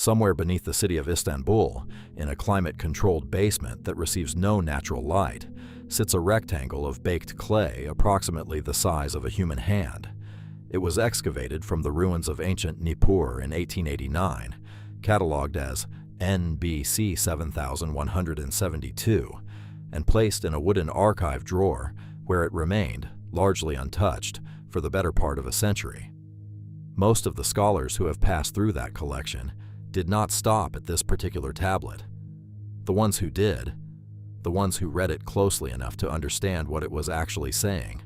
Somewhere beneath the city of Istanbul, in a climate-controlled basement that receives no natural light, sits a rectangle of baked clay approximately the size of a human hand. It was excavated from the ruins of ancient Nippur in 1889, catalogued as NBC 7172, and placed in a wooden archive drawer where it remained, largely untouched, for the better part of a century. Most of the scholars who have passed through that collection did not stop at this particular tablet. The ones who did, the ones who read it closely enough to understand what it was actually saying,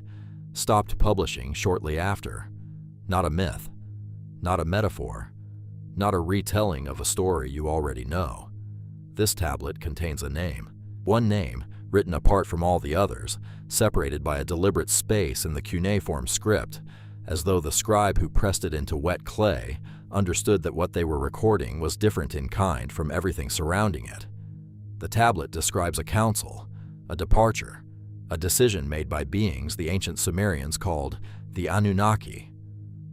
stopped publishing shortly after. Not a myth, not a metaphor, not a retelling of a story you already know. This tablet contains a name. One name, written apart from all the others, separated by a deliberate space in the cuneiform script, as though the scribe who pressed it into wet clay understood that what they were recording was different in kind from everything surrounding it. The tablet describes a council, a departure, a decision made by beings the ancient Sumerians called the Anunnaki,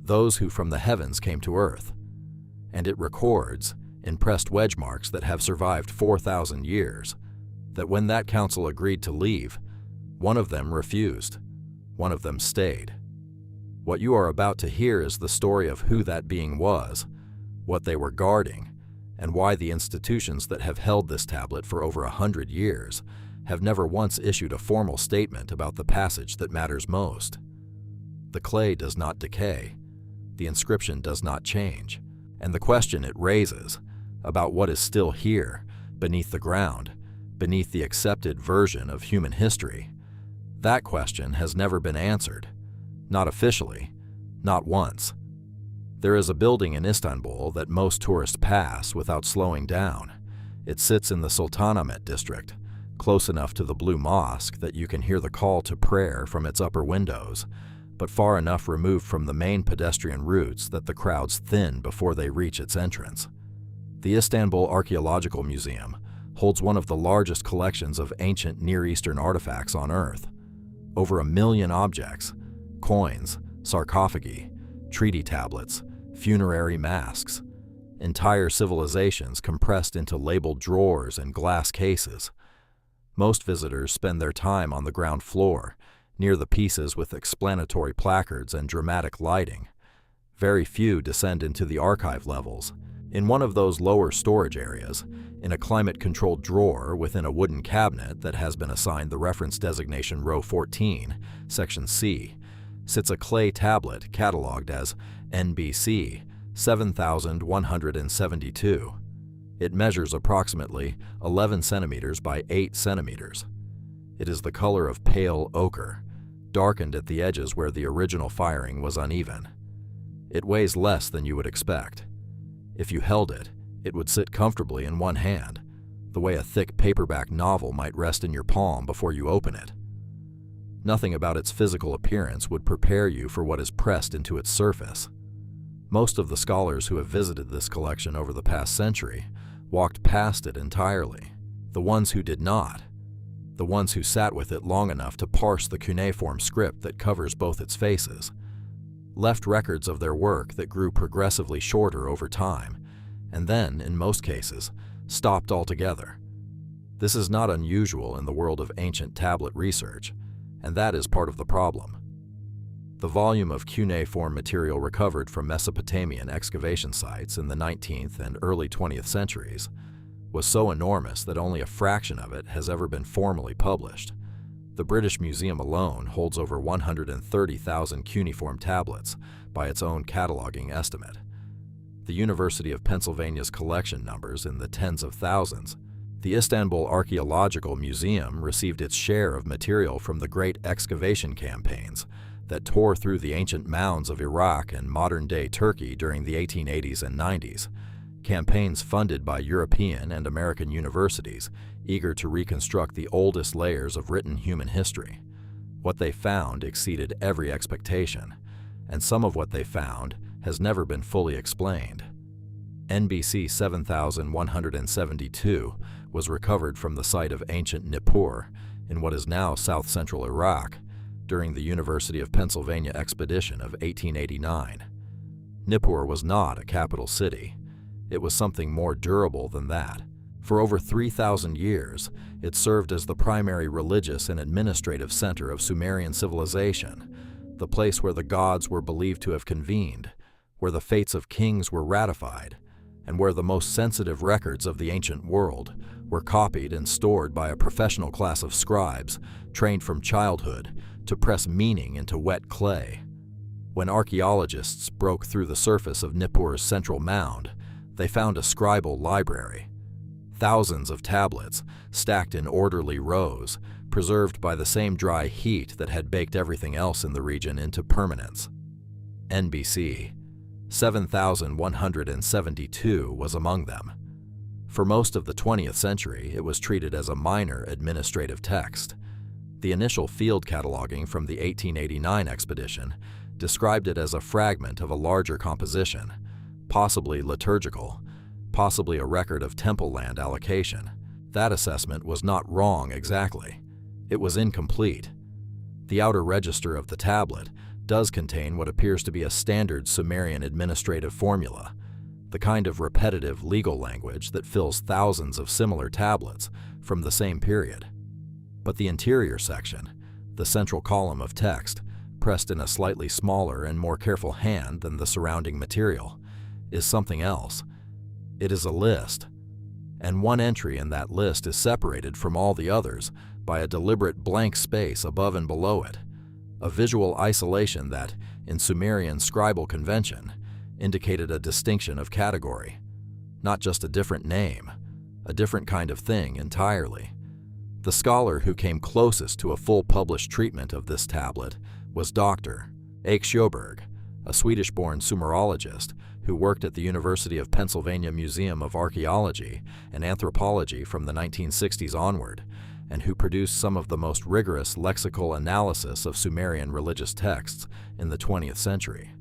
those who from the heavens came to earth. And it records, in pressed wedge marks that have survived 4,000 years, that when that council agreed to leave, one of them refused, one of them stayed. What you are about to hear is the story of who that being was, what they were guarding, and why the institutions that have held this tablet for over 100 years have never once issued a formal statement about the passage that matters most. The clay does not decay, the inscription does not change, and the question it raises about what is still here, beneath the ground, beneath the accepted version of human history, that question has never been answered. Not officially, not once. There is a building in Istanbul that most tourists pass without slowing down. It sits in the Sultanahmet district, close enough to the Blue Mosque that you can hear the call to prayer from its upper windows, but far enough removed from the main pedestrian routes that the crowds thin before they reach its entrance. The Istanbul Archaeological Museum holds one of the largest collections of ancient Near Eastern artifacts on Earth. Over 1 million objects, coins, sarcophagi, treaty tablets, funerary masks, entire civilizations compressed into labeled drawers and glass cases. Most visitors spend their time on the ground floor, near the pieces with explanatory placards and dramatic lighting. Very few descend into the archive levels. In one of those lower storage areas, in a climate-controlled drawer within a wooden cabinet that has been assigned the reference designation Row 14, Section C, sits a clay tablet catalogued as NBC 7172. It measures approximately 11 centimeters by 8 centimeters. It is the color of pale ochre, darkened at the edges where the original firing was uneven. It weighs less than you would expect. If you held it, it would sit comfortably in one hand, the way a thick paperback novel might rest in your palm before you open it. Nothing about its physical appearance would prepare you for what is pressed into its surface. Most of the scholars who have visited this collection over the past century walked past it entirely. The ones who did not, the ones who sat with it long enough to parse the cuneiform script that covers both its faces, left records of their work that grew progressively shorter over time, and then, in most cases, stopped altogether. This is not unusual in the world of ancient tablet research, and that is part of the problem. The volume of cuneiform material recovered from Mesopotamian excavation sites in the 19th and early 20th centuries was so enormous that only a fraction of it has ever been formally published. The British Museum alone holds over 130,000 cuneiform tablets by its own cataloging estimate. The University of Pennsylvania's collection numbers in the tens of thousands. The Istanbul Archaeological Museum received its share of material from the great excavation campaigns that tore through the ancient mounds of Iraq and modern-day Turkey during the 1880s and 90s, campaigns funded by European and American universities eager to reconstruct the oldest layers of written human history. What they found exceeded every expectation, and some of what they found has never been fully explained. NBC 7172 was recovered from the site of ancient Nippur in what is now south-central Iraq during the University of Pennsylvania expedition of 1889. Nippur was not a capital city. It was something more durable than that. For over 3,000 years, it served as the primary religious and administrative center of Sumerian civilization, the place where the gods were believed to have convened, where the fates of kings were ratified, and where the most sensitive records of the ancient world were copied and stored by a professional class of scribes trained from childhood to press meaning into wet clay. When archaeologists broke through the surface of Nippur's central mound, they found a scribal library. Thousands of tablets, stacked in orderly rows, preserved by the same dry heat that had baked everything else in the region into permanence. NBC 7172 was among them. For most of the 20th century, it was treated as a minor administrative text. The initial field cataloging from the 1889 expedition described it as a fragment of a larger composition, possibly liturgical, possibly a record of temple land allocation. That assessment was not wrong exactly. It was incomplete. The outer register of the tablet does contain what appears to be a standard Sumerian administrative formula, the kind of repetitive legal language that fills thousands of similar tablets from the same period. But the interior section, the central column of text, pressed in a slightly smaller and more careful hand than the surrounding material, is something else. It is a list, and one entry in that list is separated from all the others by a deliberate blank space above and below it, a visual isolation that, in Sumerian scribal convention, indicated a distinction of category, not just a different name, a different kind of thing entirely. The scholar who came closest to a full published treatment of this tablet was Dr. Ake Sjoberg, a Swedish-born Sumerologist who worked at the University of Pennsylvania Museum of Archaeology and Anthropology from the 1960s onward, and who produced some of the most rigorous lexical analysis of Sumerian religious texts in the 20th century.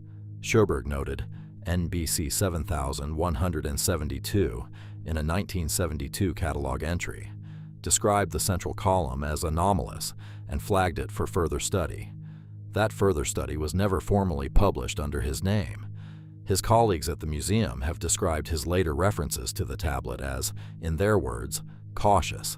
Sjoberg noted, NBC 7172 in a 1972 catalog entry, described the central column as anomalous and flagged it for further study. That further study was never formally published under his name. His colleagues at the museum have described his later references to the tablet as, in their words, cautious.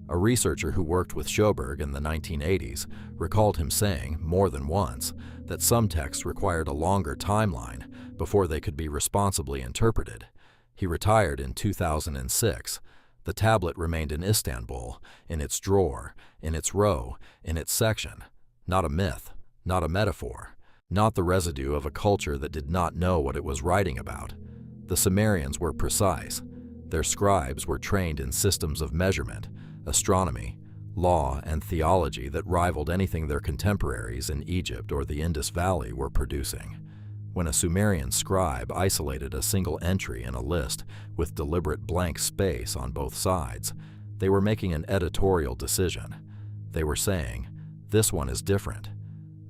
A researcher who worked with Sjoberg in the 1980s recalled him saying, more than once, that some texts required a longer timeline before they could be responsibly interpreted. He retired in 2006. The tablet remained in Istanbul, in its drawer, in its row, in its section. Not a myth, not a metaphor, not the residue of a culture that did not know what it was writing about. The Sumerians were precise. Their scribes were trained in systems of measurement, astronomy, law, and theology that rivaled anything their contemporaries in Egypt or the Indus Valley were producing. When a Sumerian scribe isolated a single entry in a list with deliberate blank space on both sides, they were making an editorial decision. They were saying, this one is different.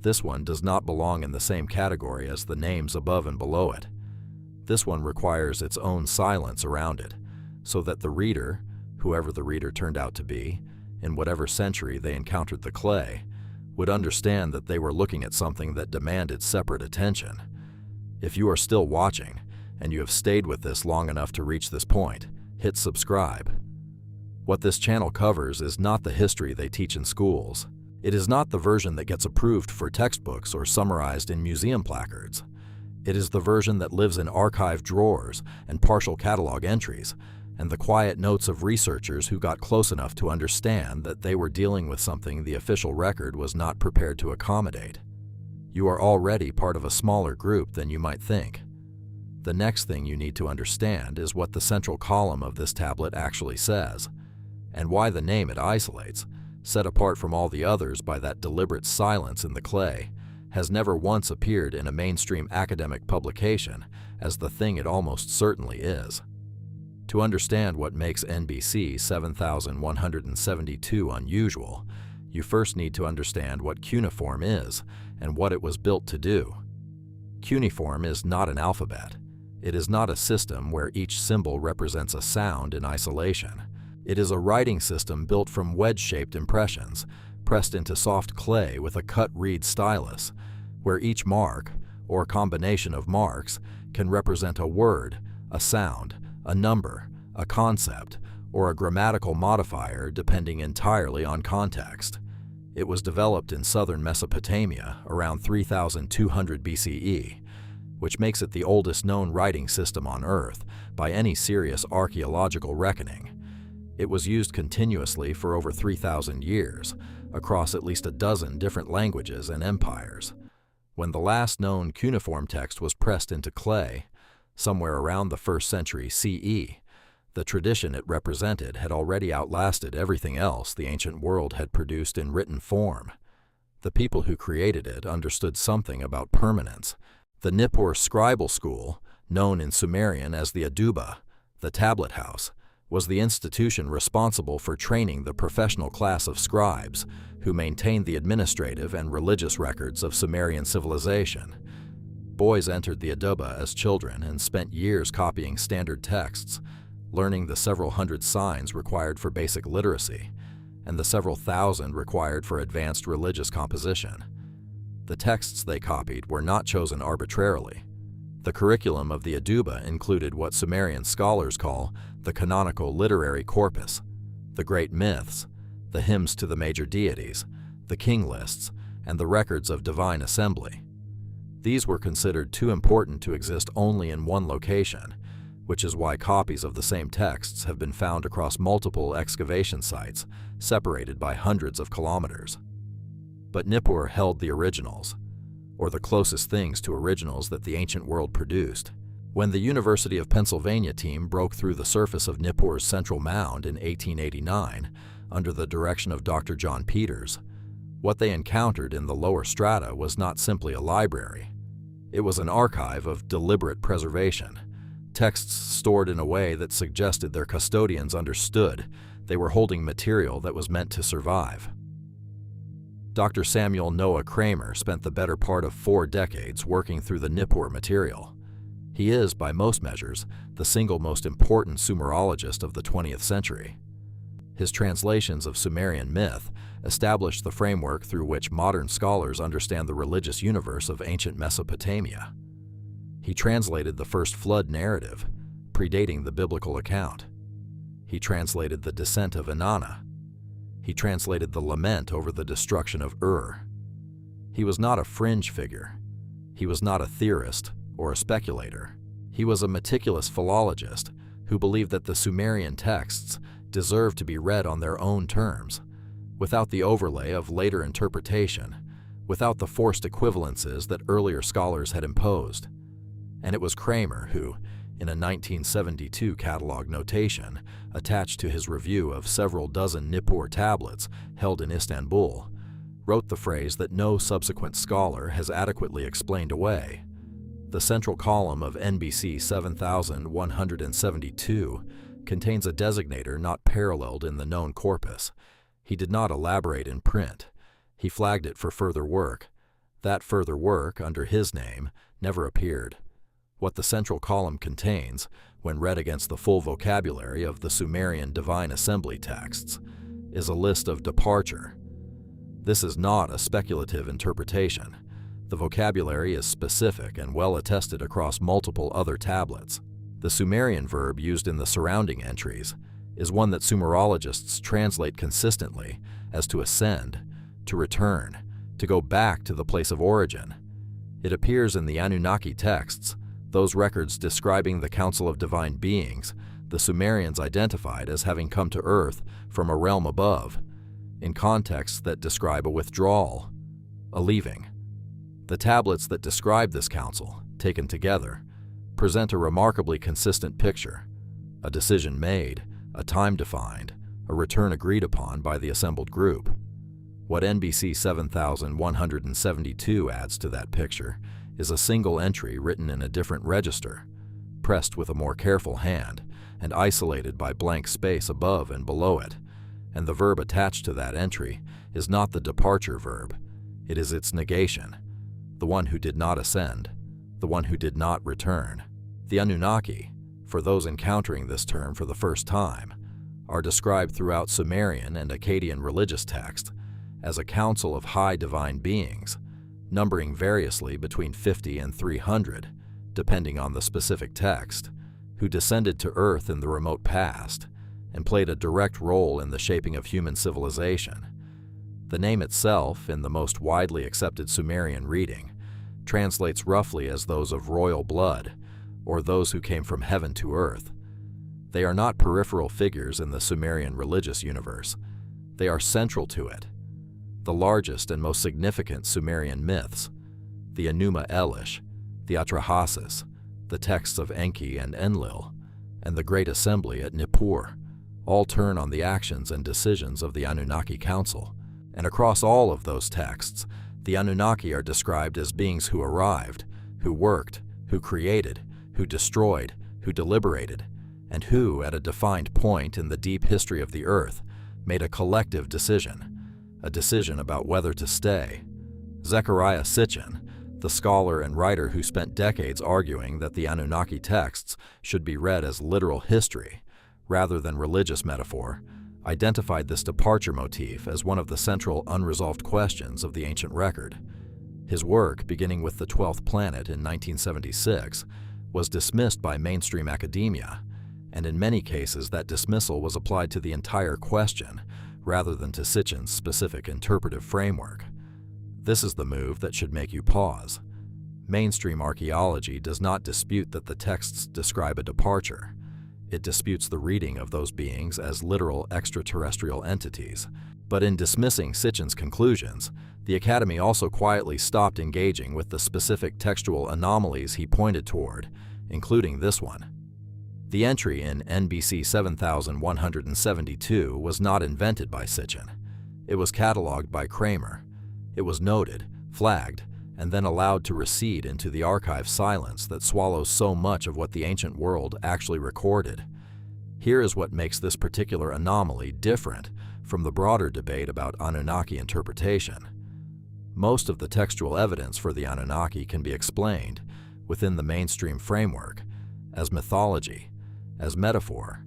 This one does not belong in the same category as the names above and below it. This one requires its own silence around it, so that the reader, whoever the reader turned out to be, in whatever century they encountered the clay, would understand that they were looking at something that demanded separate attention. If you are still watching, and you have stayed with this long enough to reach this point, hit subscribe. What this channel covers is not the history they teach in schools. It is not the version that gets approved for textbooks or summarized in museum placards. It is the version that lives in archive drawers and partial catalog entries, and the quiet notes of researchers who got close enough to understand that they were dealing with something the official record was not prepared to accommodate. You are already part of a smaller group than you might think. The next thing you need to understand is what the central column of this tablet actually says, and why the name it isolates, set apart from all the others by that deliberate silence in the clay, has never once appeared in a mainstream academic publication as the thing it almost certainly is. To understand what makes NBC 7172 unusual, you first need to understand what cuneiform is and what it was built to do. Cuneiform is not an alphabet. It is not a system where each symbol represents a sound in isolation. It is a writing system built from wedge-shaped impressions, pressed into soft clay with a cut reed stylus, where each mark, or combination of marks, can represent a word, a sound, a number, a concept, or a grammatical modifier depending entirely on context. It was developed in southern Mesopotamia around 3200 BCE, which makes it the oldest known writing system on Earth by any serious archaeological reckoning. It was used continuously for over 3,000 years, across at least a dozen different languages and empires. When the last known cuneiform text was pressed into clay, somewhere around the 1st century CE, the tradition it represented had already outlasted everything else the ancient world had produced in written form. The people who created it understood something about permanence. The Nippur scribal school, known in Sumerian as the Aduba, the tablet house, was the institution responsible for training the professional class of scribes who maintained the administrative and religious records of Sumerian civilization. Boys entered the Aduba as children and spent years copying standard texts, learning the several hundred signs required for basic literacy, and the several thousand required for advanced religious composition. The texts they copied were not chosen arbitrarily. The curriculum of the Aduba included what Sumerian scholars call the canonical literary corpus, the great myths, the hymns to the major deities, the king lists, and the records of divine assembly. These were considered too important to exist only in one location, which is why copies of the same texts have been found across multiple excavation sites, separated by hundreds of kilometers. But Nippur held the originals, or the closest things to originals that the ancient world produced. When the University of Pennsylvania team broke through the surface of Nippur's central mound in 1889, under the direction of Dr. John Peters, what they encountered in the lower strata was not simply a library. It was an archive of deliberate preservation, texts stored in a way that suggested their custodians understood they were holding material that was meant to survive. Dr. Samuel Noah Kramer spent the better part of 4 decades working through the Nippur material. He is, by most measures, the single most important Sumerologist of the 20th century. His translations of Sumerian myth established the framework through which modern scholars understand the religious universe of ancient Mesopotamia. He translated the first flood narrative, predating the biblical account. He translated the descent of Inanna. He translated the lament over the destruction of Ur. He was not a fringe figure. He was not a theorist or a speculator. He was a meticulous philologist who believed that the Sumerian texts deserved to be read on their own terms, without the overlay of later interpretation, without the forced equivalences that earlier scholars had imposed. And it was Kramer who, in a 1972 catalog notation attached to his review of several dozen Nippur tablets held in Istanbul, wrote the phrase that no subsequent scholar has adequately explained away. The central column of NBC 7172 contains a designator not paralleled in the known corpus. He did not elaborate in print. He flagged it for further work. That further work, under his name, never appeared. What the central column contains, when read against the full vocabulary of the Sumerian Divine Assembly texts, is a list of departure. This is not a speculative interpretation. The vocabulary is specific and well attested across multiple other tablets. The Sumerian verb used in the surrounding entries is one that Sumerologists translate consistently as to ascend, to return, to go back to the place of origin. It appears in the Anunnaki texts, those records describing the Council of Divine Beings the Sumerians identified as having come to Earth from a realm above, in contexts that describe a withdrawal, a leaving. The tablets that describe this council, taken together, present a remarkably consistent picture: a decision made, a time defined, a return agreed upon by the assembled group. What NBC 7172 adds to that picture is a single entry written in a different register, pressed with a more careful hand, and isolated by blank space above and below it, and the verb attached to that entry is not the departure verb, it is its negation, the one who did not ascend, the one who did not return. The Anunnaki, for those encountering this term for the first time, are described throughout Sumerian and Akkadian religious text as a council of high divine beings, numbering variously between 50 and 300, depending on the specific text, who descended to Earth in the remote past and played a direct role in the shaping of human civilization. The name itself, in the most widely accepted Sumerian reading, translates roughly as those of royal blood, or those who came from heaven to earth. They are not peripheral figures in the Sumerian religious universe. They are central to it. The largest and most significant Sumerian myths, the Enuma Elish, the Atrahasis, the texts of Enki and Enlil, and the Great Assembly at Nippur, all turn on the actions and decisions of the Anunnaki Council. And across all of those texts, the Anunnaki are described as beings who arrived, who worked, who created, who destroyed, who deliberated, and who, at a defined point in the deep history of the Earth, made a collective decision, a decision about whether to stay. Zecharia Sitchin, the scholar and writer who spent decades arguing that the Anunnaki texts should be read as literal history, rather than religious metaphor, identified this departure motif as one of the central unresolved questions of the ancient record. His work, beginning with the 12th planet in 1976, was dismissed by mainstream academia, and in many cases that dismissal was applied to the entire question rather than to Sitchin's specific interpretive framework. This is the move that should make you pause. Mainstream archaeology does not dispute that the texts describe a departure. It disputes the reading of those beings as literal extraterrestrial entities. But in dismissing Sitchin's conclusions, the Academy also quietly stopped engaging with the specific textual anomalies he pointed toward, including this one. The entry in NBC 7172 was not invented by Sitchin. It was cataloged by Kramer. It was noted, flagged, and then allowed to recede into the archive silence that swallows so much of what the ancient world actually recorded. Here is what makes this particular anomaly different from the broader debate about Anunnaki interpretation. Most of the textual evidence for the Anunnaki can be explained, within the mainstream framework, as mythology, as metaphor,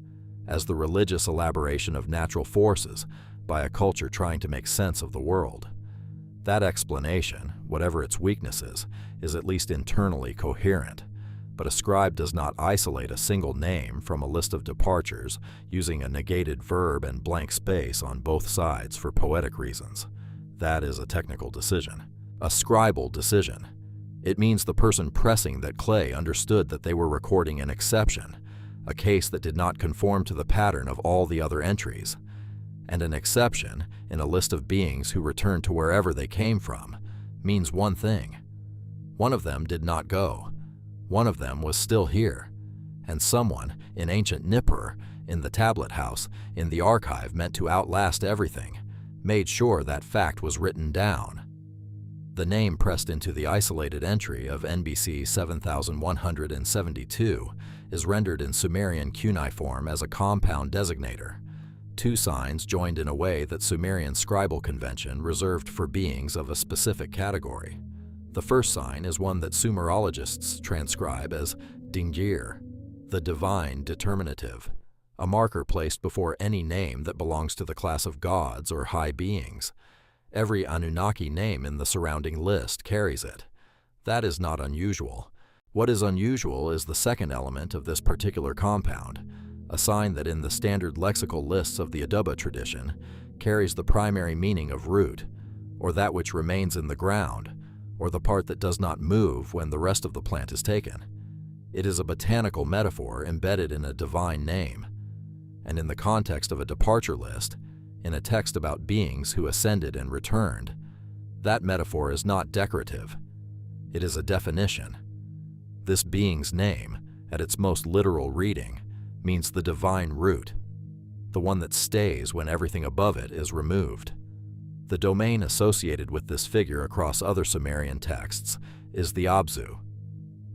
as the religious elaboration of natural forces by a culture trying to make sense of the world. That explanation, whatever its weaknesses, is at least internally coherent, but a scribe does not isolate a single name from a list of departures using a negated verb and blank space on both sides for poetic reasons. That is a technical decision, a scribal decision. It means the person pressing that clay understood that they were recording an exception, a case that did not conform to the pattern of all the other entries. And an exception, in a list of beings who returned to wherever they came from, means one thing. One of them did not go. One of them was still here. And someone, in ancient Nippur, in the tablet house, in the archive meant to outlast everything, made sure that fact was written down. The name pressed into the isolated entry of NBC 7172 is rendered in Sumerian cuneiform as a compound designator, two signs joined in a way that Sumerian scribal convention reserved for beings of a specific category. The first sign is one that Sumerologists transcribe as Dingir, the divine determinative, a marker placed before any name that belongs to the class of gods or high beings. Every Anunnaki name in the surrounding list carries it. That is not unusual. What is unusual is the second element of this particular compound, a sign that in the standard lexical lists of the Aduba tradition carries the primary meaning of root, or that which remains in the ground, or the part that does not move when the rest of the plant is taken. It is a botanical metaphor embedded in a divine name. And in the context of a departure list, in a text about beings who ascended and returned, that metaphor is not decorative. It is a definition. This being's name, at its most literal reading, means the divine root, the one that stays when everything above it is removed. The domain associated with this figure across other Sumerian texts is the Abzu.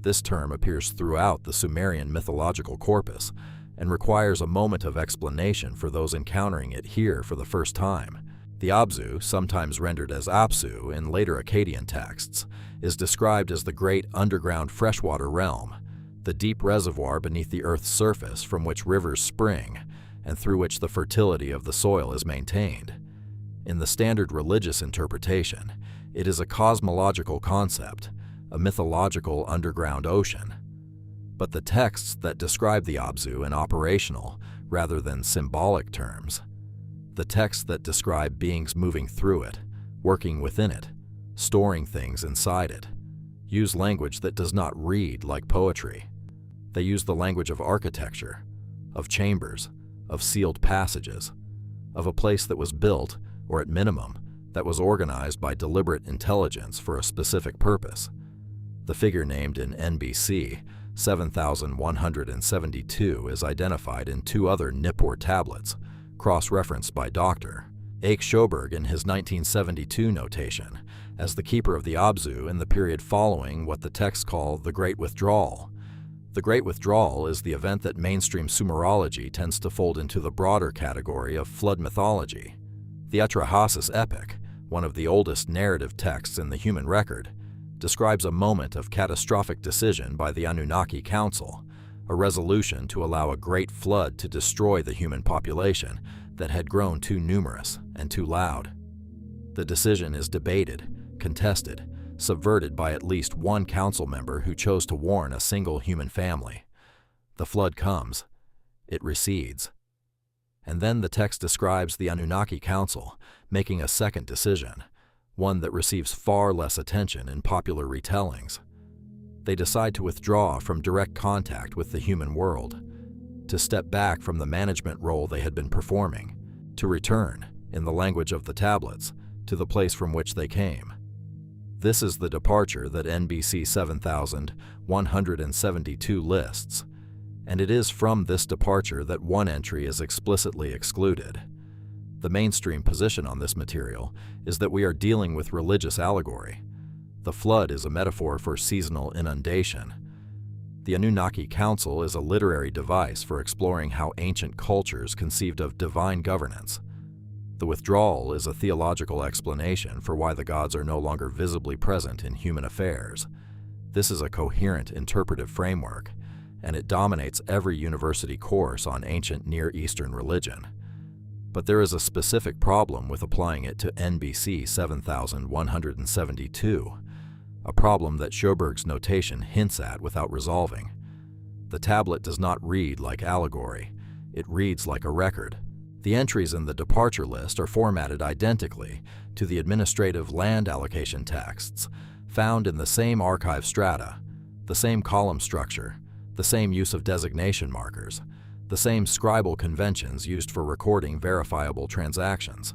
This term appears throughout the Sumerian mythological corpus and requires a moment of explanation for those encountering it here for the first time. The Abzu, sometimes rendered as Apsu in later Akkadian texts, is described as the great underground freshwater realm, the deep reservoir beneath the Earth's surface from which rivers spring and through which the fertility of the soil is maintained. In the standard religious interpretation, it is a cosmological concept, a mythological underground ocean. But the texts that describe the Abzu in operational rather than symbolic terms, the texts that describe beings moving through it, working within it, storing things inside it, use language that does not read like poetry. They use the language of architecture, of chambers, of sealed passages, of a place that was built, or at minimum, that was organized by deliberate intelligence for a specific purpose. The figure named in NBC 7172 is identified in two other Nippur tablets, cross-referenced by Dr. H. Schoberg in his 1972 notation, as the keeper of the Abzu in the period following what the texts call the Great Withdrawal. The Great Withdrawal is the event that mainstream Sumerology tends to fold into the broader category of flood mythology. The Atrahasis epic, one of the oldest narrative texts in the human record, describes a moment of catastrophic decision by the Anunnaki Council, a resolution to allow a great flood to destroy the human population that had grown too numerous and too loud. The decision is debated, contested, subverted by at least one council member who chose to warn a single human family. The flood comes. It recedes. And then the text describes the Anunnaki Council making a second decision, one that receives far less attention in popular retellings. They decide to withdraw from direct contact with the human world, to step back from the management role they had been performing, to return, in the language of the tablets, to the place from which they came. This is the departure that NBC 7172 lists, and it is from this departure that one entry is explicitly excluded. The mainstream position on this material is that we are dealing with religious allegory. The flood is a metaphor for seasonal inundation. The Anunnaki Council is a literary device for exploring how ancient cultures conceived of divine governance. The withdrawal is a theological explanation for why the gods are no longer visibly present in human affairs. This is a coherent interpretive framework, and it dominates every university course on ancient Near Eastern religion. But there is a specific problem with applying it to NBC 7172, a problem that Schoberg's notation hints at without resolving. The tablet does not read like allegory, it reads like a record. The entries in the departure list are formatted identically to the administrative land allocation texts found in the same archive strata, the same column structure, the same use of designation markers, the same scribal conventions used for recording verifiable transactions.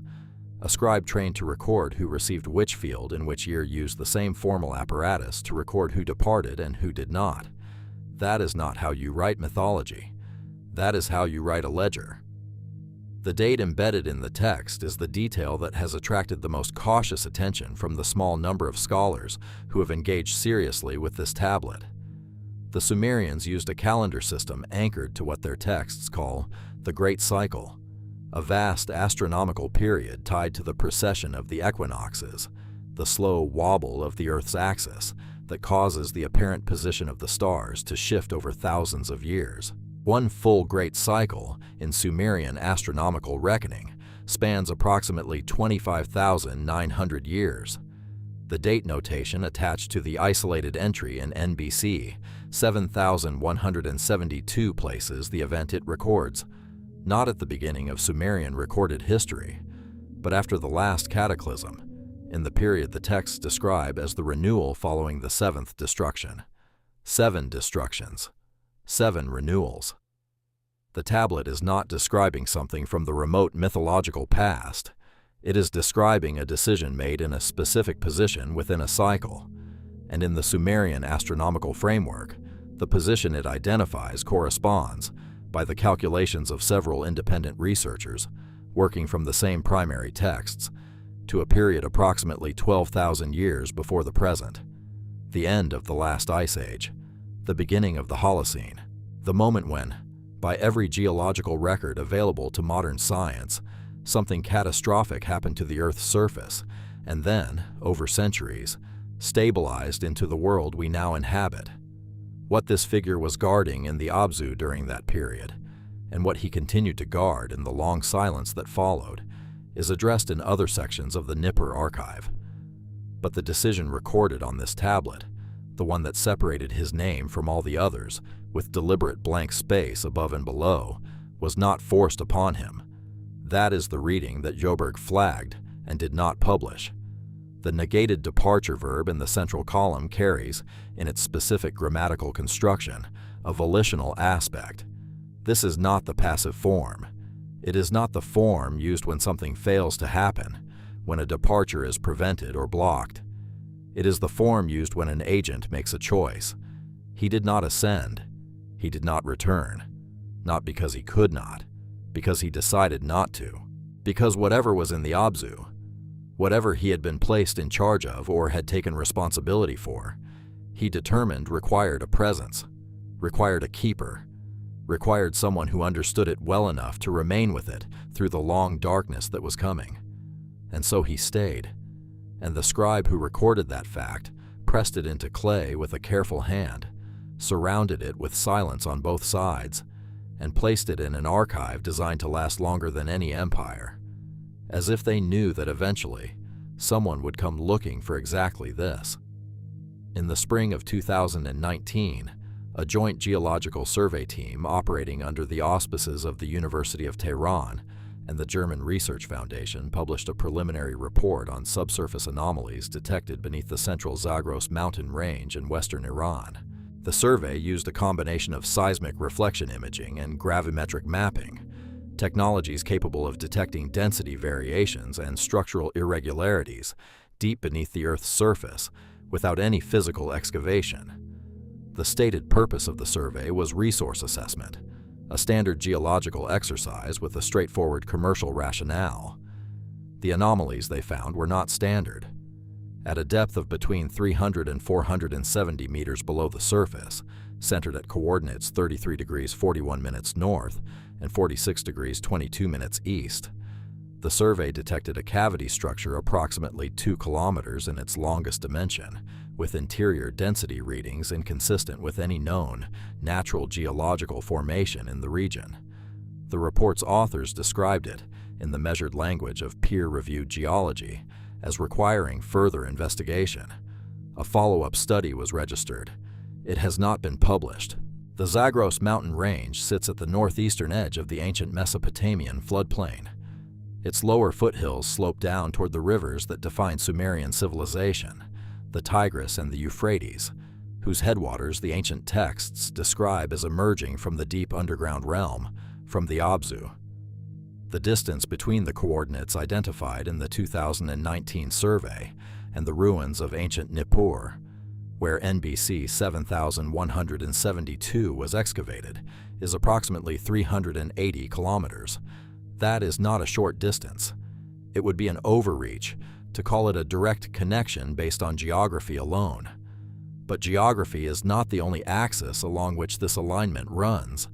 A scribe trained to record who received which field in which year used the same formal apparatus to record who departed and who did not. That is not how you write mythology. That is how you write a ledger. The date embedded in the text is the detail that has attracted the most cautious attention from the small number of scholars who have engaged seriously with this tablet. The Sumerians used a calendar system anchored to what their texts call the Great Cycle, a vast astronomical period tied to the precession of the equinoxes, the slow wobble of the Earth's axis that causes the apparent position of the stars to shift over thousands of years. One full Great Cycle in Sumerian astronomical reckoning spans approximately 25,900 years. The date notation attached to the isolated entry in NBC 7172 places the event it records, not at the beginning of Sumerian recorded history, but after the last cataclysm, in the period the texts describe as the renewal following the seventh destruction. 7 destructions, 7 renewals. The tablet is not describing something from the remote mythological past. It is describing a decision made in a specific position within a cycle, and in the Sumerian astronomical framework, the position it identifies corresponds, by the calculations of several independent researchers, working from the same primary texts, to a period approximately 12,000 years before the present, the end of the last ice age, the beginning of the Holocene, the moment when, by every geological record available to modern science, something catastrophic happened to the Earth's surface, and then, over centuries, stabilized into the world we now inhabit. What this figure was guarding in the Abzu during that period, and what he continued to guard in the long silence that followed, is addressed in other sections of the Nippur archive. But the decision recorded on this tablet, the one that separated his name from all the others, with deliberate blank space above and below, was not forced upon him. That is the reading that Joberg flagged and did not publish. The negated departure verb in the central column carries, in its specific grammatical construction, a volitional aspect. This is not the passive form. It is not the form used when something fails to happen, when a departure is prevented or blocked. It is the form used when an agent makes a choice. He did not ascend. He did not return. Not because he could not, because he decided not to. Because whatever was in the Abzu, whatever he had been placed in charge of or had taken responsibility for, he determined required a presence, required a keeper, required someone who understood it well enough to remain with it through the long darkness that was coming. And so he stayed, and the scribe who recorded that fact pressed it into clay with a careful hand, surrounded it with silence on both sides, and placed it in an archive designed to last longer than any empire, as if they knew that eventually someone would come looking for exactly this. In the spring of 2019, a joint geological survey team operating under the auspices of the University of Tehran and the German Research Foundation published a preliminary report on subsurface anomalies detected beneath the central Zagros mountain range in western Iran. The survey used a combination of seismic reflection imaging and gravimetric mapping, technologies capable of detecting density variations and structural irregularities deep beneath the Earth's surface without any physical excavation. The stated purpose of the survey was resource assessment, a standard geological exercise with a straightforward commercial rationale. The anomalies they found were not standard. At a depth of between 300 and 470 meters below the surface, centered at coordinates 33 degrees 41 minutes north and 46 degrees 22 minutes east, the survey detected a cavity structure approximately 2 kilometers in its longest dimension, with interior density readings inconsistent with any known natural geological formation in the region. The report's authors described it, in the measured language of peer-reviewed geology, as requiring further investigation. A follow-up study was registered. It has not been published. The Zagros mountain range sits at the northeastern edge of the ancient Mesopotamian floodplain. Its lower foothills slope down toward the rivers that define Sumerian civilization, the Tigris and the Euphrates, whose headwaters the ancient texts describe as emerging from the deep underground realm, from the Abzu. The distance between the coordinates identified in the 2019 survey and the ruins of ancient Nippur, where NBC 7172 was excavated, is approximately 380 kilometers. That is not a short distance. It would be an overreach to call it a direct connection based on geography alone. But geography is not the only axis along which this alignment runs.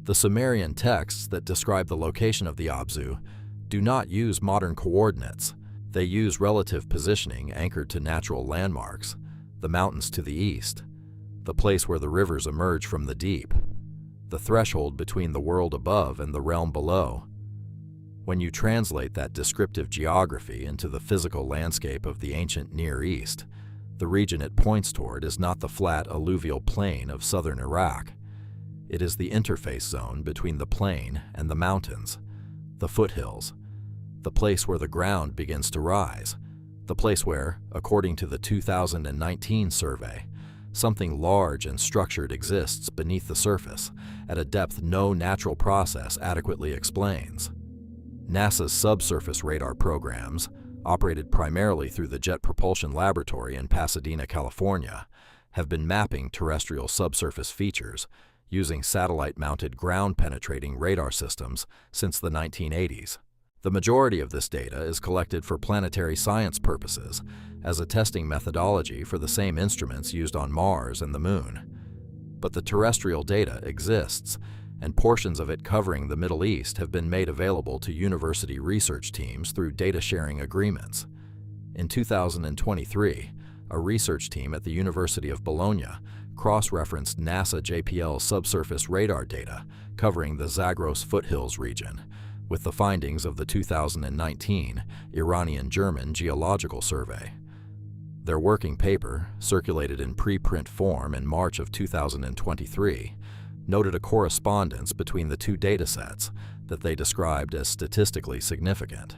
The Sumerian texts that describe the location of the Abzu do not use modern coordinates. They use relative positioning anchored to natural landmarks, the mountains to the east, the place where the rivers emerge from the deep, the threshold between the world above and the realm below. When you translate that descriptive geography into the physical landscape of the ancient Near East, the region it points toward is not the flat alluvial plain of southern Iraq. It is the interface zone between the plain and the mountains, the foothills, the place where the ground begins to rise, the place where, according to the 2019 survey, something large and structured exists beneath the surface at a depth no natural process adequately explains. NASA's subsurface radar programs, operated primarily through the Jet Propulsion Laboratory in Pasadena, California, have been mapping terrestrial subsurface features using satellite-mounted ground-penetrating radar systems since the 1980s. The majority of this data is collected for planetary science purposes as a testing methodology for the same instruments used on Mars and the Moon. But the terrestrial data exists, and portions of it covering the Middle East have been made available to university research teams through data-sharing agreements. In 2023, a research team at the University of Bologna cross-referenced NASA JPL subsurface radar data covering the Zagros foothills region with the findings of the 2019 Iranian-German Geological Survey. Their working paper, circulated in preprint form in March of 2023, noted a correspondence between the two datasets that they described as statistically significant.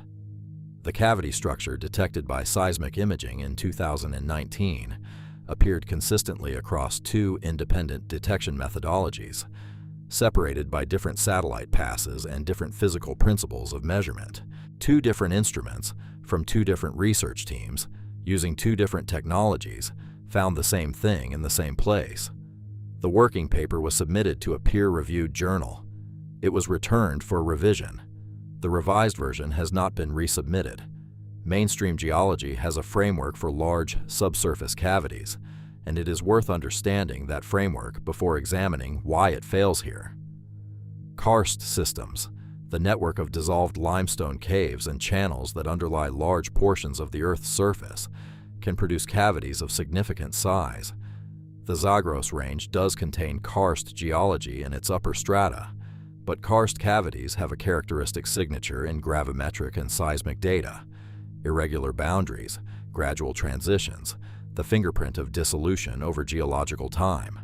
The cavity structure detected by seismic imaging in 2019 appeared consistently across two independent detection methodologies, separated by different satellite passes and different physical principles of measurement. Two different instruments from two different research teams, using two different technologies, found the same thing in the same place. The working paper was submitted to a peer-reviewed journal. It was returned for revision. The revised version has not been resubmitted. Mainstream geology has a framework for large subsurface cavities, and it is worth understanding that framework before examining why it fails here. Karst systems, the network of dissolved limestone caves and channels that underlie large portions of the Earth's surface, can produce cavities of significant size. The Zagros Range does contain karst geology in its upper strata, but karst cavities have a characteristic signature in gravimetric and seismic data: irregular boundaries, gradual transitions, the fingerprint of dissolution over geological time.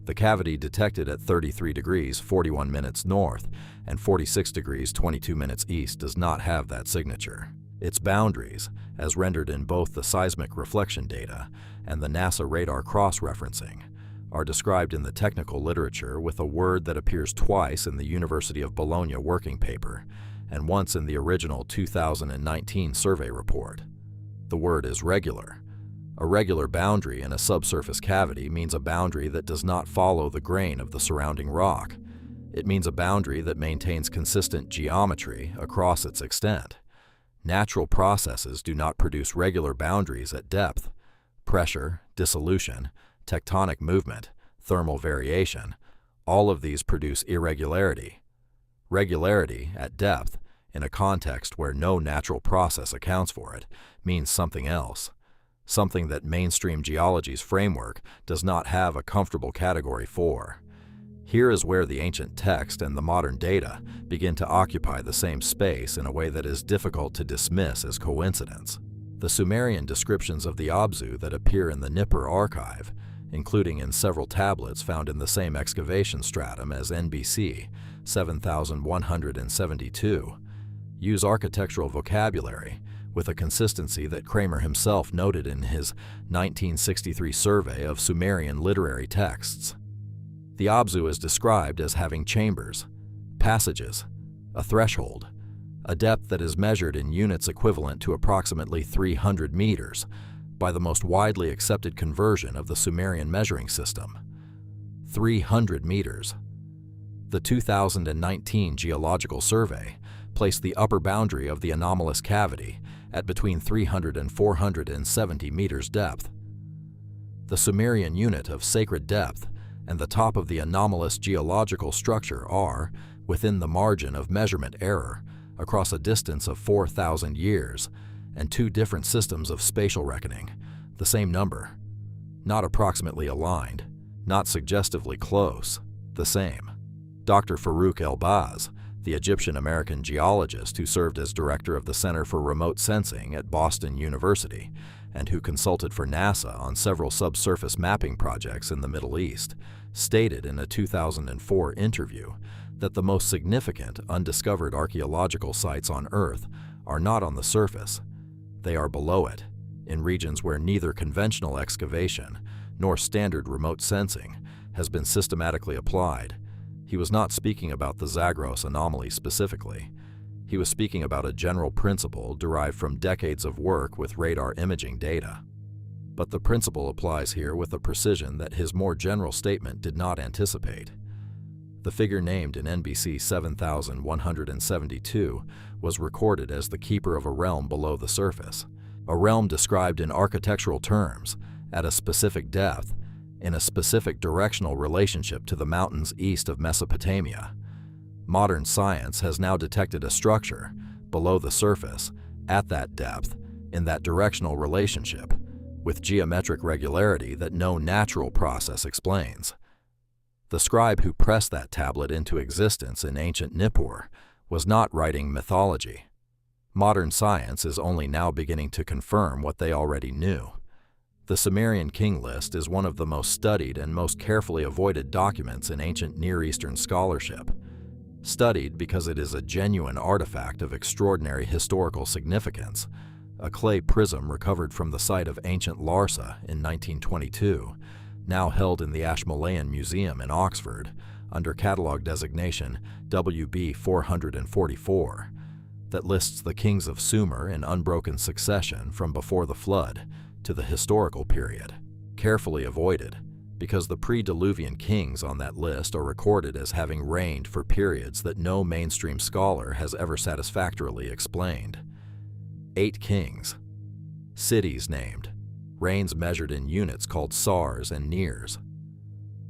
The cavity detected at 33 degrees 41 minutes north and 46 degrees 22 minutes east does not have that signature. Its boundaries, as rendered in both the seismic reflection data and the NASA radar cross-referencing, are described in the technical literature with a word that appears twice in the University of Bologna working paper and once in the original 2019 survey report. The word is regular. A regular boundary in a subsurface cavity means a boundary that does not follow the grain of the surrounding rock. It means a boundary that maintains consistent geometry across its extent. Natural processes do not produce regular boundaries at depth. Pressure, dissolution, tectonic movement, thermal variation, all of these produce irregularity. Regularity at depth, in a context where no natural process accounts for it, means something else. Something that mainstream geology's framework does not have a comfortable category for. Here is where the ancient text and the modern data begin to occupy the same space in a way that is difficult to dismiss as coincidence. The Sumerian descriptions of the Abzu that appear in the Nippur archive, including in several tablets found in the same excavation stratum as NBC 7172, use architectural vocabulary with a consistency that Kramer himself noted in his 1963 survey of Sumerian literary texts. The Abzu is described as having chambers, passages, a threshold, a depth that is measured in units equivalent to approximately 300 meters by the most widely accepted conversion of the Sumerian measuring system. 300 meters. The 2019 Geological Survey placed the upper boundary of the anomalous cavity at between 300 and 470 meters depth. The Sumerian unit of sacred depth and the top of the anomalous geological structure are within the margin of measurement error across a distance of 4,000 years and two different systems of spatial reckoning, the same number. Not approximately aligned, not suggestively close, the same. Dr. Farouk El-Baz, the Egyptian-American geologist who served as director of the Center for Remote Sensing at Boston University and who consulted for NASA on several subsurface mapping projects in the Middle East, stated in a 2004 interview that the most significant undiscovered archaeological sites on Earth are not on the surface. They are below it, in regions where neither conventional excavation nor standard remote sensing has been systematically applied. He was not speaking about the Zagros anomaly specifically. He was speaking about a general principle derived from decades of work with radar imaging data. But the principle applies here with a precision that his more general statement did not anticipate. The figure named in NBC 7172 was recorded as the keeper of a realm below the surface, a realm described in architectural terms, at a specific depth, in a specific directional relationship to the mountains east of Mesopotamia. Modern science has now detected a structure, below the surface, at that depth, in that directional relationship, with geometric regularity that no natural process explains. The scribe who pressed that tablet into existence in ancient Nippur was not writing mythology. Modern science is only now beginning to confirm what they already knew. The Sumerian king list is one of the most studied and most carefully avoided documents in ancient Near Eastern scholarship. Studied because it is a genuine artifact of extraordinary historical significance, a clay prism recovered from the site of ancient Larsa in 1922, now held in the Ashmolean Museum in Oxford, under catalog designation WB 444, that lists the kings of Sumer in unbroken succession from before the flood to the historical period, carefully avoided because the pre-Diluvian kings on that list are recorded as having reigned for periods that no mainstream scholar has ever satisfactorily explained. 8 kings, cities named, reigns measured in units called sars and nears.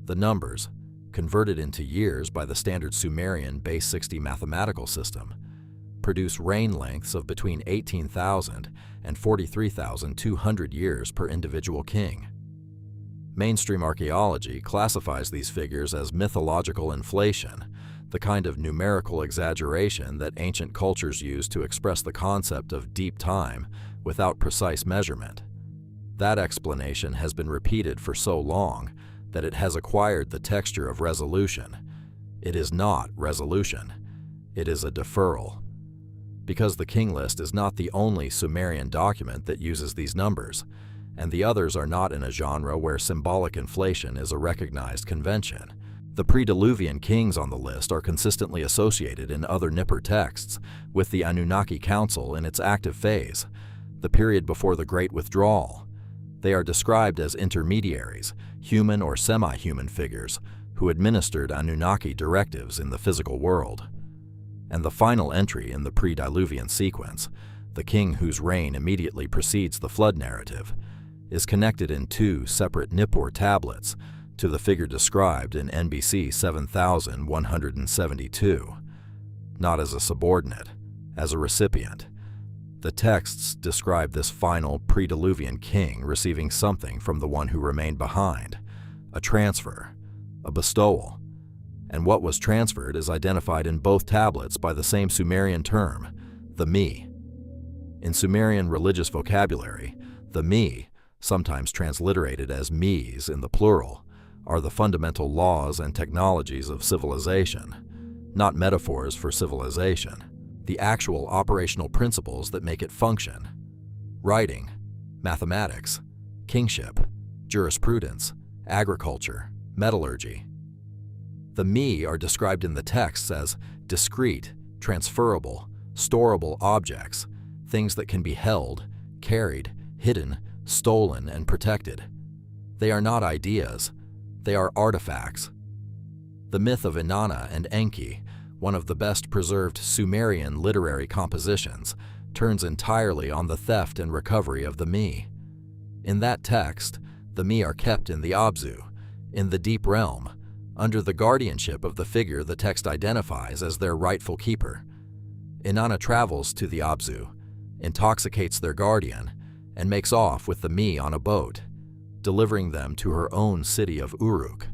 The numbers, converted into years by the standard Sumerian base 60 mathematical system, produce reign lengths of between 18,000 and 43,200 years per individual king. Mainstream archaeology classifies these figures as mythological inflation, the kind of numerical exaggeration that ancient cultures used to express the concept of deep time without precise measurement. That explanation has been repeated for so long that it has acquired the texture of resolution. It is not resolution. It is a deferral. Because the king list is not the only Sumerian document that uses these numbers, and the others are not in a genre where symbolic inflation is a recognized convention, the pre-Diluvian kings on the list are consistently associated in other Nippur texts with the Anunnaki Council in its active phase, the period before the Great Withdrawal. They are described as intermediaries, human or semi-human figures, who administered Anunnaki directives in the physical world. And the final entry in the pre-Diluvian sequence, the king whose reign immediately precedes the flood narrative, is connected in 2 separate Nippur tablets to the figure described in NBC 7172, not as a subordinate, as a recipient. The texts describe this final pre-Diluvian king receiving something from the one who remained behind, a transfer, a bestowal, and what was transferred is identified in both tablets by the same Sumerian term, the me. In Sumerian religious vocabulary, the me, sometimes transliterated as me's in the plural, are the fundamental laws and technologies of civilization, not metaphors for civilization, the actual operational principles that make it function. Writing, mathematics, kingship, jurisprudence, agriculture, metallurgy. The me are described in the texts as discrete, transferable, storable objects, things that can be held, carried, hidden, stolen, and protected. They are not ideas, they are artifacts. The myth of Inanna and Enki, one of the best preserved Sumerian literary compositions, turns entirely on the theft and recovery of the me. In that text, the me are kept in the Abzu, in the deep realm, under the guardianship of the figure the text identifies as their rightful keeper. Inanna travels to the Abzu, intoxicates their guardian, and makes off with the me on a boat, delivering them to her own city of Uruk.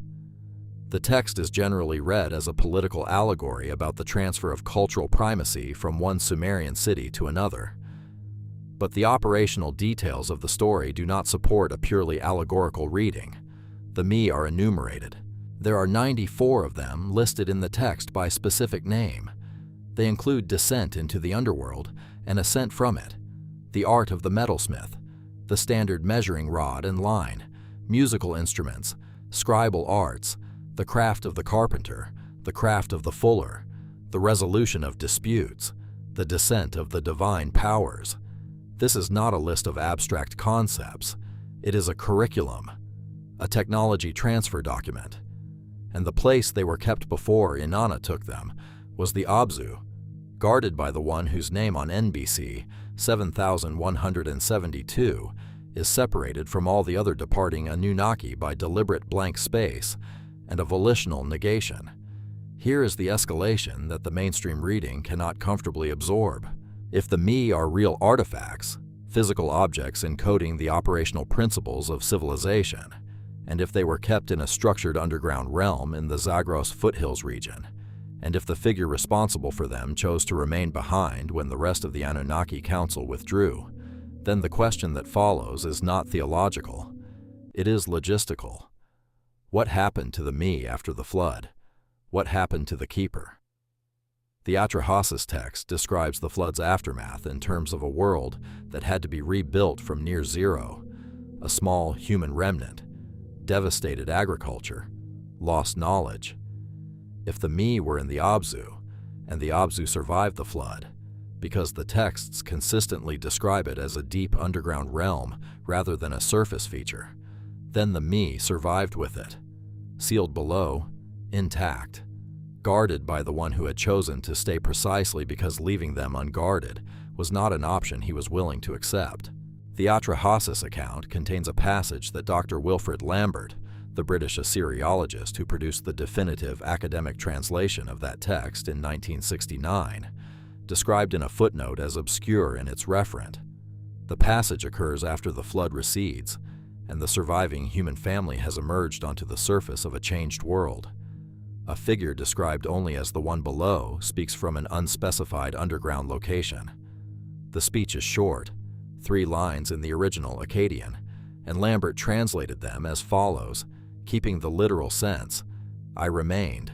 The text is generally read as a political allegory about the transfer of cultural primacy from one Sumerian city to another. But the operational details of the story do not support a purely allegorical reading. The me are enumerated. There are 94 of them listed in the text by specific name. They include descent into the underworld and ascent from it, the art of the metalsmith, the standard measuring rod and line, musical instruments, scribal arts, the craft of the carpenter, the craft of the fuller, the resolution of disputes, the descent of the divine powers. This is not a list of abstract concepts. It is a curriculum, a technology transfer document. And the place they were kept before Inanna took them was the Abzu, guarded by the one whose name on NBC 7172 is separated from all the other departing Anunnaki by deliberate blank space and a volitional negation. Here is the escalation that the mainstream reading cannot comfortably absorb. If the me are real artifacts, physical objects encoding the operational principles of civilization, and if they were kept in a structured underground realm in the Zagros foothills region, and if the figure responsible for them chose to remain behind when the rest of the Anunnaki Council withdrew, then the question that follows is not theological. It is logistical. What happened to the me after the flood? What happened to the keeper? The Atrahasis text describes the flood's aftermath in terms of a world that had to be rebuilt from near zero, a small human remnant, devastated agriculture, lost knowledge. If the me were in the Abzu, and the Abzu survived the flood, because the texts consistently describe it as a deep underground realm rather than a surface feature, then the me survived with it, sealed below, intact, guarded by the one who had chosen to stay precisely because leaving them unguarded was not an option he was willing to accept. The Atrahasis account contains a passage that Dr. Wilfrid Lambert, the British Assyriologist who produced the definitive academic translation of that text in 1969, described in a footnote as obscure in its referent. The passage occurs after the flood recedes, and the surviving human family has emerged onto the surface of a changed world. A figure described only as the one below speaks from an unspecified underground location. The speech is short, 3 lines in the original Akkadian, and Lambert translated them as follows, keeping the literal sense: I remained.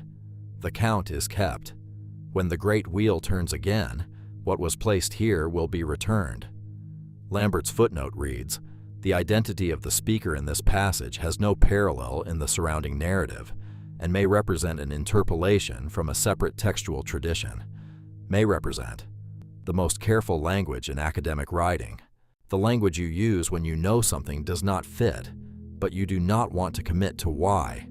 The count is kept. When the great wheel turns again, what was placed here will be returned. Lambert's footnote reads, the identity of the speaker in this passage has no parallel in the surrounding narrative, and may represent an interpolation from a separate textual tradition. May represent the most careful language in academic writing, the language you use when you know something does not fit, but you do not want to commit to why.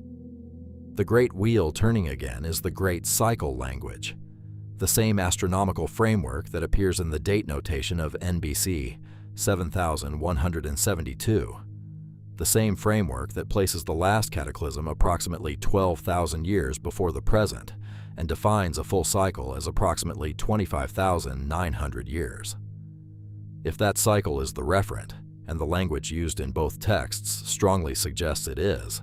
The great wheel turning again is the great cycle language, the same astronomical framework that appears in the date notation of NBC 7172, the same framework that places the last cataclysm approximately 12,000 years before the present and defines a full cycle as approximately 25,900 years. If that cycle is the referent, and the language used in both texts strongly suggests it is,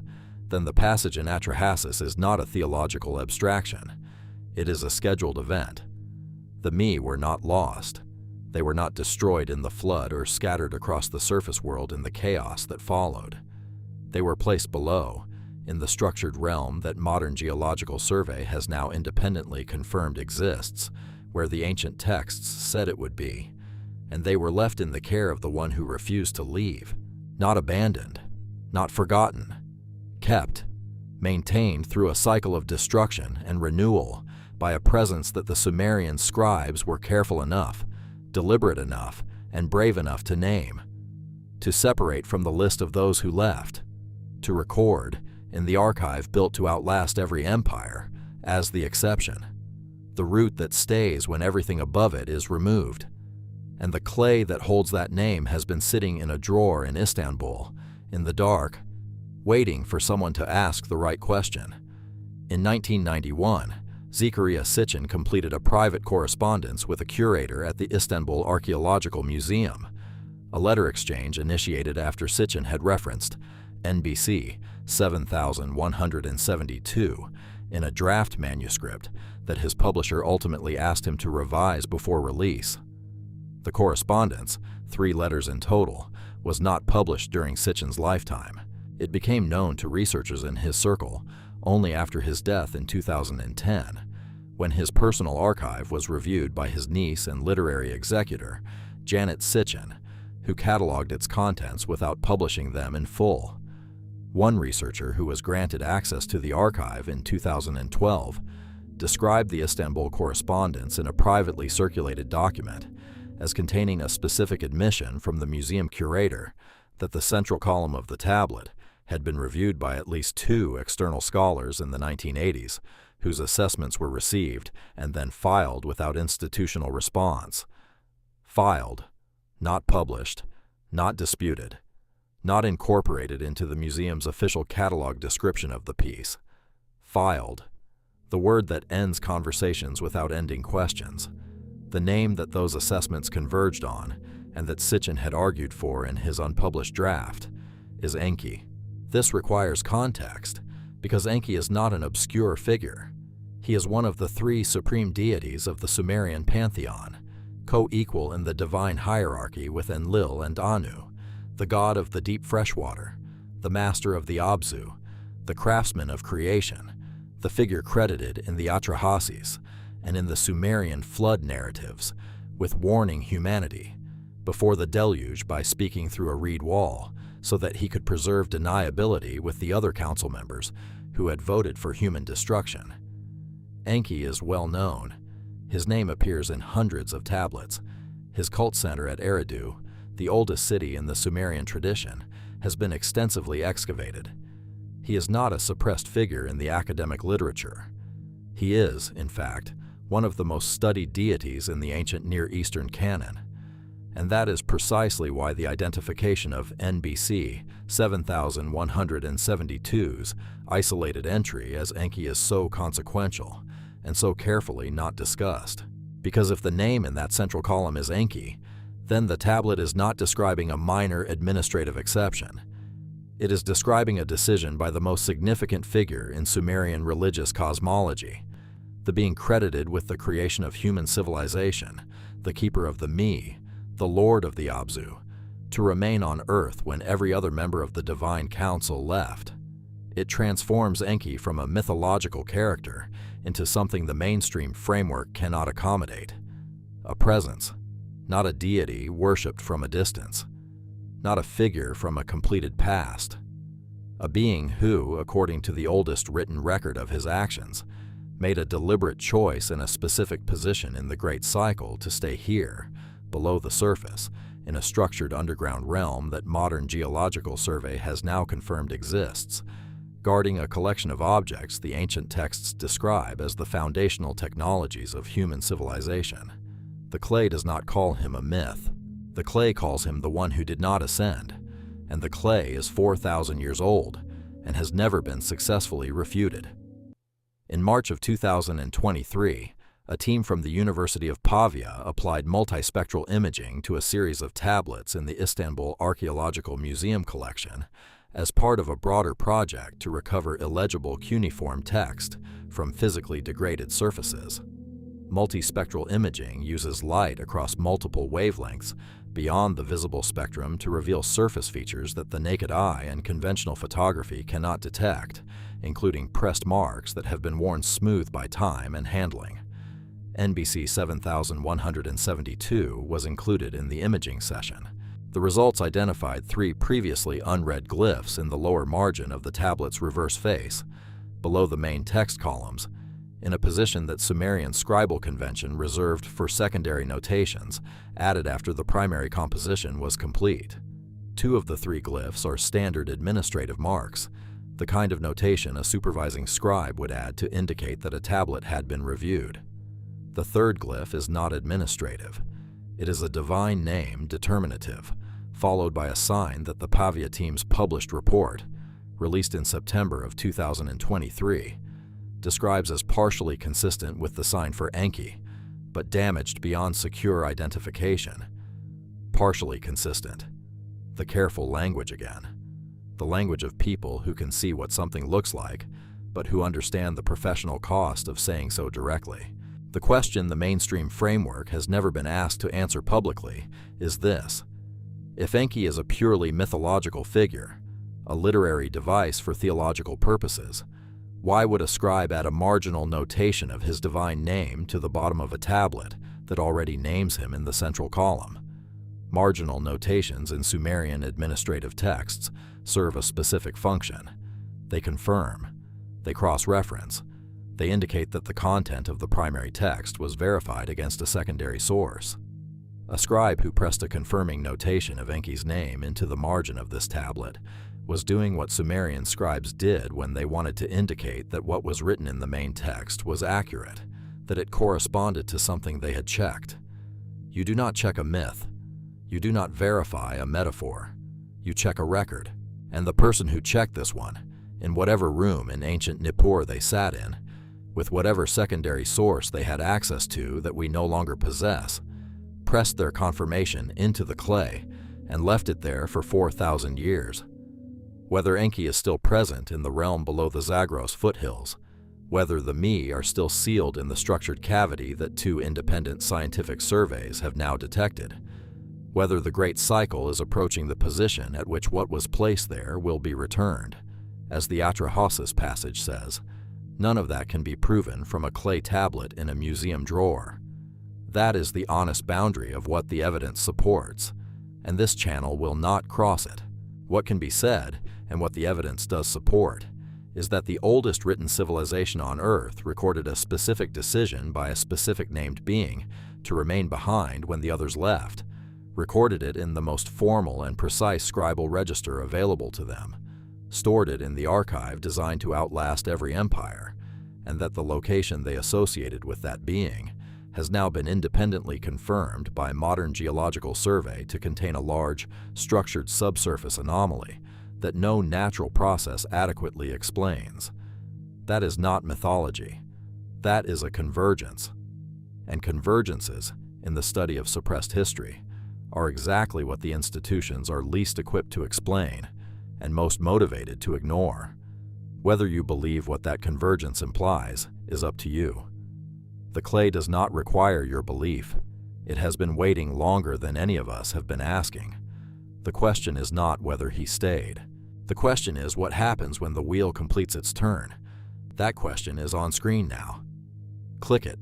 then the passage in Atrahasis is not a theological abstraction. It is a scheduled event. The me were not lost. They were not destroyed in the flood or scattered across the surface world in the chaos that followed. They were placed below, in the structured realm that modern geological survey has now independently confirmed exists, where the ancient texts said it would be, and they were left in the care of the one who refused to leave, not abandoned, not forgotten, kept, maintained through a cycle of destruction and renewal by a presence that the Sumerian scribes were careful enough, deliberate enough, and brave enough to name, to separate from the list of those who left, to record, in the archive built to outlast every empire, as the exception, the root that stays when everything above it is removed. And the clay that holds that name has been sitting in a drawer in Istanbul, in the dark, waiting for someone to ask the right question. In 1991, Zekeriya Sitchin completed a private correspondence with a curator at the Istanbul Archaeological Museum, a letter exchange initiated after Sitchin had referenced NBC 7172 in a draft manuscript that his publisher ultimately asked him to revise before release. The correspondence, 3 letters in total, was not published during Sitchin's lifetime. It became known to researchers in his circle only after his death in 2010, when his personal archive was reviewed by his niece and literary executor, Janet Sitchin, who cataloged its contents without publishing them in full. One researcher who was granted access to the archive in 2012 described the Istanbul correspondence in a privately circulated document as containing a specific admission from the museum curator that the central column of the tablet had been reviewed by at least 2 external scholars in the 1980s, whose assessments were received and then filed without institutional response. Filed, not published, not disputed, not incorporated into the museum's official catalog description of the piece. Filed, the word that ends conversations without ending questions, the name that those assessments converged on and that Sitchin had argued for in his unpublished draft, is Enki. This requires context, because Enki is not an obscure figure. He is one of the 3 supreme deities of the Sumerian pantheon, co-equal in the divine hierarchy with Enlil and Anu, the god of the deep freshwater, the master of the Abzu, the craftsman of creation, the figure credited in the Atrahasis and in the Sumerian flood narratives with warning humanity before the deluge by speaking through a reed wall so that he could preserve deniability with the other council members who had voted for human destruction. Enki is well known. His name appears in hundreds of tablets. His cult center at Eridu, the oldest city in the Sumerian tradition, has been extensively excavated. He is not a suppressed figure in the academic literature. He is, in fact, one of the most studied deities in the ancient Near Eastern canon, and that is precisely why the identification of NBC 7172's isolated entry as Enki is so consequential and so carefully not discussed. Because if the name in that central column is Enki, then the tablet is not describing a minor administrative exception. It is describing a decision by the most significant figure in Sumerian religious cosmology, the being credited with the creation of human civilization, the keeper of the Me, the lord of the Abzu, to remain on Earth when every other member of the divine council left. It transforms Enki from a mythological character into something the mainstream framework cannot accommodate. A presence, not a deity worshipped from a distance, not a figure from a completed past. A being who, according to the oldest written record of his actions, made a deliberate choice in a specific position in the Great Cycle to stay here, below the surface, in a structured underground realm that modern geological survey has now confirmed exists, guarding a collection of objects the ancient texts describe as the foundational technologies of human civilization. The clay does not call him a myth. The clay calls him the one who did not ascend, and the clay is 4,000 years old and has never been successfully refuted. In March of 2023, a team from the University of Pavia applied multispectral imaging to a series of tablets in the Istanbul Archaeological Museum collection as part of a broader project to recover illegible cuneiform text from physically degraded surfaces. Multispectral imaging uses light across multiple wavelengths beyond the visible spectrum to reveal surface features that the naked eye and conventional photography cannot detect, including pressed marks that have been worn smooth by time and handling. NBC 7172 was included in the imaging session. The results identified 3 previously unread glyphs in the lower margin of the tablet's reverse face, below the main text columns, in a position that Sumerian scribal convention reserved for secondary notations added after the primary composition was complete. 2 of the 3 glyphs are standard administrative marks, the kind of notation a supervising scribe would add to indicate that a tablet had been reviewed. The 3rd glyph is not administrative. It is a divine name determinative, followed by a sign that the Pavia team's published report, released in September of 2023, describes as partially consistent with the sign for Enki, but damaged beyond secure identification. Partially consistent. The careful language again. The language of people who can see what something looks like, but who understand the professional cost of saying so directly. The question the mainstream framework has never been asked to answer publicly is this: if Enki is a purely mythological figure, a literary device for theological purposes, why would a scribe add a marginal notation of his divine name to the bottom of a tablet that already names him in the central column? Marginal notations in Sumerian administrative texts serve a specific function. They confirm. They cross-reference. They indicate that the content of the primary text was verified against a secondary source. A scribe who pressed a confirming notation of Enki's name into the margin of this tablet was doing what Sumerian scribes did when they wanted to indicate that what was written in the main text was accurate, that it corresponded to something they had checked. You do not check a myth. You do not verify a metaphor. You check a record. And the person who checked this one, in whatever room in ancient Nippur they sat in, with whatever secondary source they had access to that we no longer possess, pressed their confirmation into the clay and left it there for 4,000 years. Whether Enki is still present in the realm below the Zagros foothills, whether the Me are still sealed in the structured cavity that 2 independent scientific surveys have now detected, whether the great cycle is approaching the position at which what was placed there will be returned. As the Atrahasis passage says, none of that can be proven from a clay tablet in a museum drawer. That is the honest boundary of what the evidence supports, and this channel will not cross it. What can be said, and what the evidence does support, is that the oldest written civilization on Earth recorded a specific decision by a specific named being to remain behind when the others left, recorded it in the most formal and precise scribal register available to them, stored it in the archive designed to outlast every empire, and that the location they associated with that being has now been independently confirmed by modern geological survey to contain a large, structured subsurface anomaly that no natural process adequately explains. That is not mythology. That is a convergence. And convergences, in the study of suppressed history, are exactly what the institutions are least equipped to explain and most motivated to ignore. Whether you believe what that convergence implies is up to you. The clay does not require your belief. It has been waiting longer than any of us have been asking. The question is not whether he stayed. The question is what happens when the wheel completes its turn. That question is on screen now. Click it.